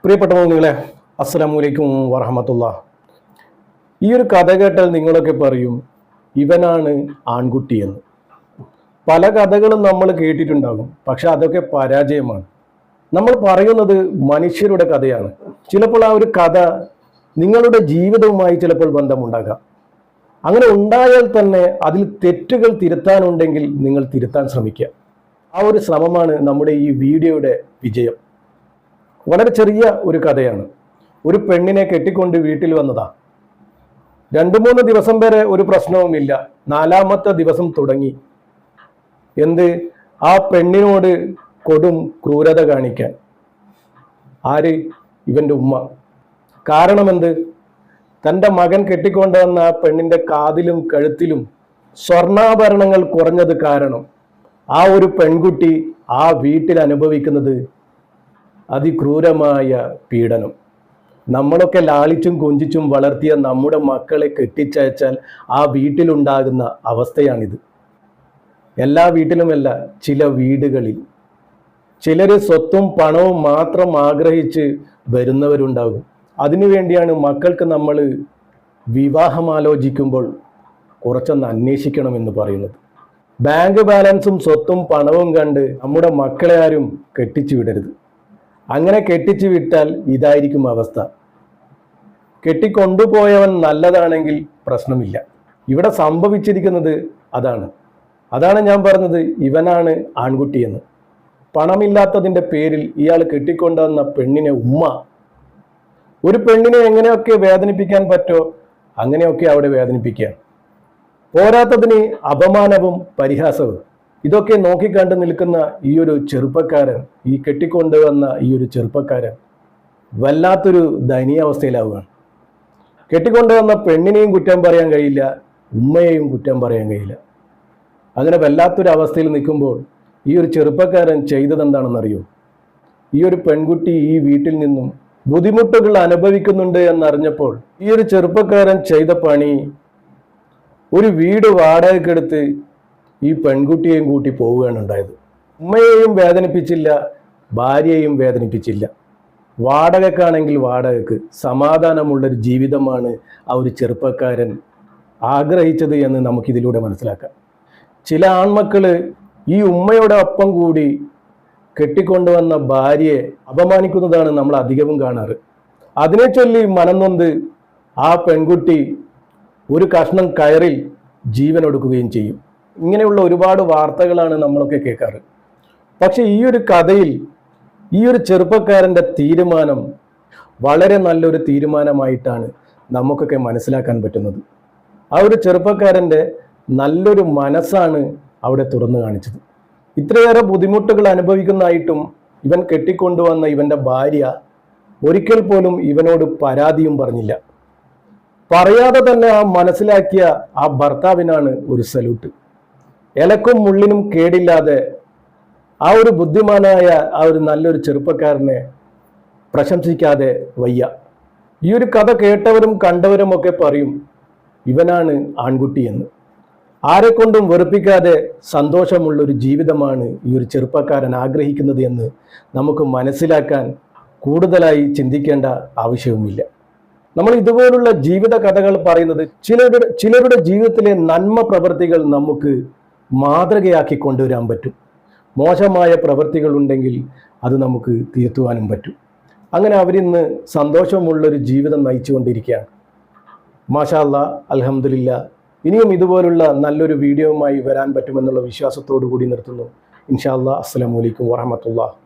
പ്രിയപ്പെട്ട നിങ്ങളെ അസ്സലാമലൈക്കും വറഹമത്തുള്ള. ഈ ഒരു കഥ കേട്ടാൽ നിങ്ങളൊക്കെ പറയും ഇവനാണ് ആൺകുട്ടിയെന്ന്. പല കഥകളും നമ്മൾ കേട്ടിട്ടുണ്ടാകും, പക്ഷെ അതൊക്കെ പരാജയമാണ്. നമ്മൾ പറയുന്നത് മനുഷ്യരുടെ കഥയാണ്. ചിലപ്പോൾ ആ ഒരു കഥ നിങ്ങളുടെ ജീവിതവുമായി ചിലപ്പോൾ ബന്ധമുണ്ടാകാം. അങ്ങനെ ഉണ്ടായാൽ തന്നെ അതിൽ തെറ്റുകൾ തിരുത്താനുണ്ടെങ്കിൽ നിങ്ങൾ തിരുത്താൻ ശ്രമിക്കുക. ആ ഒരു ശ്രമമാണ് നമ്മുടെ ഈ വീഡിയോയുടെ വിജയം. വളരെ ചെറിയ ഒരു കഥയാണ്. ഒരു പെണ്ണിനെ കെട്ടിക്കൊണ്ട് വീട്ടിൽ വന്നതാ. 2-3 ദിവസം വരെ ഒരു പ്രശ്നവുമില്ല. 4ാമത്തെ ദിവസം തുടങ്ങി ആ പെണ്ണിനോട് കൊടും ക്രൂരത കാണിക്കാൻ. ആര്? ഇവന്റെ ഉമ്മ. കാരണം തൻ്റെ മകൻ കെട്ടിക്കൊണ്ടുവന്ന ആ പെണ്ണിന്റെ കാതിലും കഴുത്തിലും സ്വർണ്ണാഭരണങ്ങൾ കുറഞ്ഞത് കാരണം ആ ഒരു പെൺകുട്ടി ആ വീട്ടിൽ അനുഭവിക്കുന്നത് അതിക്രൂരമായ പീഡനം. നമ്മളൊക്കെ ലാളിച്ചും കൊഞ്ചിച്ചും വളർത്തിയ നമ്മുടെ മക്കളെ കെട്ടിച്ചയച്ചാൽ ആ വീട്ടിലുണ്ടാകുന്ന അവസ്ഥയാണിത്. എല്ലാ വീട്ടിലുമല്ല, ചില വീടുകളിൽ ചിലർ സ്വത്തും പണവും മാത്രം ആഗ്രഹിച്ച് വരുന്നവരുണ്ടാകും. അതിനുവേണ്ടിയാണ് മക്കൾക്ക് നമ്മൾ വിവാഹം ആലോചിക്കുമ്പോൾ കുറച്ചൊന്ന് അന്വേഷിക്കണമെന്ന് പറയുന്നത്. ബാങ്ക് ബാലൻസും സ്വത്തും പണവും കണ്ട് നമ്മുടെ മക്കളെ ആരും കെട്ടിച്ചു വിടരുത്. അങ്ങനെ കെട്ടിച്ചു വിട്ടാൽ ഇതായിരിക്കും അവസ്ഥ. കെട്ടിക്കൊണ്ടുപോയവൻ നല്ലതാണെങ്കിൽ പ്രശ്നമില്ല. ഇവിടെ സംഭവിച്ചിരിക്കുന്നത് അതാണ് ഞാൻ പറഞ്ഞത് ഇവനാണ് ആൺകുട്ടിയെന്ന്. പണമില്ലാത്തതിൻ്റെ പേരിൽ ഇയാൾ കെട്ടിക്കൊണ്ടുവന്ന പെണ്ണിനെ ഉമ്മ. ഒരു പെണ്ണിനെ എങ്ങനെയൊക്കെ വേദനിപ്പിക്കാൻ പറ്റോ അങ്ങനെയൊക്കെ അവിടെ വേദനിപ്പിക്കുക. പോരാത്തതിന് അപമാനവും പരിഹാസവും. ഇതൊക്കെ നോക്കിക്കണ്ടു നിൽക്കുന്ന ഈ ഒരു ചെറുപ്പക്കാരൻ, ഈ കെട്ടിക്കൊണ്ടുവന്ന ഈ ഒരു ചെറുപ്പക്കാരൻ വല്ലാത്തൊരു ദയനീയാവസ്ഥയിലാവുകയാണ്. കെട്ടിക്കൊണ്ടുവന്ന പെണ്ണിനെയും കുറ്റം പറയാൻ കഴിയില്ല, ഉമ്മയെയും കുറ്റം പറയാൻ കഴിയില്ല. അങ്ങനെ വല്ലാത്തൊരു അവസ്ഥയിൽ നിൽക്കുമ്പോൾ ഈ ഒരു ചെറുപ്പക്കാരൻ ചെയ്തതെന്താണെന്നറിയോ? ഈ ഒരു പെൺകുട്ടി ഈ വീട്ടിൽ നിന്നും ബുദ്ധിമുട്ടുകൾ അനുഭവിക്കുന്നുണ്ട് എന്നറിഞ്ഞപ്പോൾ ഈ ഒരു ചെറുപ്പക്കാരൻ ചെയ്ത പണി, ഒരു വീട് വാടകയ്ക്കെടുത്ത് ഈ പെൺകുട്ടിയെയും കൂട്ടി പോവുകയാണ് ഉണ്ടായത്. ഉമ്മയെയും വേദനിപ്പിച്ചില്ല, ഭാര്യയെയും വേദനിപ്പിച്ചില്ല. വാടകയ്ക്കാണെങ്കിൽ വാടകയ്ക്ക് സമാധാനമുള്ളൊരു ജീവിതമാണ് ആ ഒരു ചെറുപ്പക്കാരൻ ആഗ്രഹിച്ചത് എന്ന് നമുക്കിതിലൂടെ മനസ്സിലാക്കാം. ചില ആൺമക്കൾ ഈ ഉമ്മയുടെ ഒപ്പം കൂടി കെട്ടിക്കൊണ്ടുവന്ന ഭാര്യയെ അപമാനിക്കുന്നതാണ് നമ്മൾ അധികവും കാണാറ്. അതിനെ ചൊല്ലി മനംനൊന്ത് ആ പെൺകുട്ടി ഒരു കഷ്ണം കയറിൽ ജീവനൊടുക്കുകയും ചെയ്യും. ഇങ്ങനെയുള്ള ഒരുപാട് വാർത്തകളാണ് നമ്മളൊക്കെ കേൾക്കാറ്. പക്ഷെ ഈ ഒരു കഥയിൽ ഈ ഒരു ചെറുപ്പക്കാരൻ്റെ തീരുമാനം വളരെ നല്ലൊരു തീരുമാനമായിട്ടാണ് നമുക്കൊക്കെ മനസ്സിലാക്കാൻ പറ്റുന്നത്. ആ ഒരു ചെറുപ്പക്കാരൻ്റെ നല്ലൊരു മനസ്സാണ് അവിടെ തുറന്നു കാണിച്ചത്. ഇത്രയേറെ ബുദ്ധിമുട്ടുകൾ അനുഭവിക്കുന്നതായിട്ടും ഇവൻ കെട്ടിക്കൊണ്ടുവന്ന ഇവൻ്റെ ഭാര്യ ഒരിക്കൽ പോലും ഇവനോട് പരാതിയും പറഞ്ഞില്ല. പറയാതെ തന്നെ ആ മനസ്സിലാക്കിയ ആ ഭർത്താവിനാണ് ഒരു സല്യൂട്ട്. ഇലക്കും മുള്ളിനും കേടില്ലാതെ ആ ഒരു ബുദ്ധിമാനായ ആ ഒരു നല്ലൊരു ചെറുപ്പക്കാരനെ പ്രശംസിക്കാതെ വയ്യ. ഈ ഒരു കഥ കേട്ടവരും കണ്ടവരും ഒക്കെ പറയും ഇവനാണ് ആൺകുട്ടി എന്ന്. ആരെക്കൊണ്ടും വെറുപ്പിക്കാതെ സന്തോഷമുള്ളൊരു ജീവിതമാണ് ഈ ഒരു ചെറുപ്പക്കാരൻ ആഗ്രഹിക്കുന്നത് എന്ന് നമുക്ക് മനസ്സിലാക്കാൻ കൂടുതലായി ചിന്തിക്കേണ്ട ആവശ്യവുമില്ല. നമ്മൾ ഇതുപോലുള്ള ജീവിത കഥകൾ പറയുന്നത് ചിലരുടെ ജീവിതത്തിലെ നന്മ പ്രവൃത്തികൾ നമുക്ക് മാതൃകയാക്കി കൊണ്ടുവരാൻ പറ്റും. മോശമായ പ്രവൃത്തികൾ ഉണ്ടെങ്കിൽ അത് നമുക്ക് തിരുത്തുവാനും പറ്റും. അങ്ങനെ അവരിന്ന് സന്തോഷമുള്ളൊരു ജീവിതം നയിച്ചുകൊണ്ടിരിക്കുകയാണ്. മാഷാ അല്ലാഹ്, അൽഹംദുലില്ലാ. ഇനിയും ഇതുപോലുള്ള നല്ലൊരു വീഡിയോയുമായി വരാൻ പറ്റുമെന്നുള്ള വിശ്വാസത്തോടു കൂടി നിർത്തുന്നു. ഇൻഷാ അല്ലാഹ്. അസ്സലാമു അലൈക്കും വറഹ്മത്തുള്ളാഹി.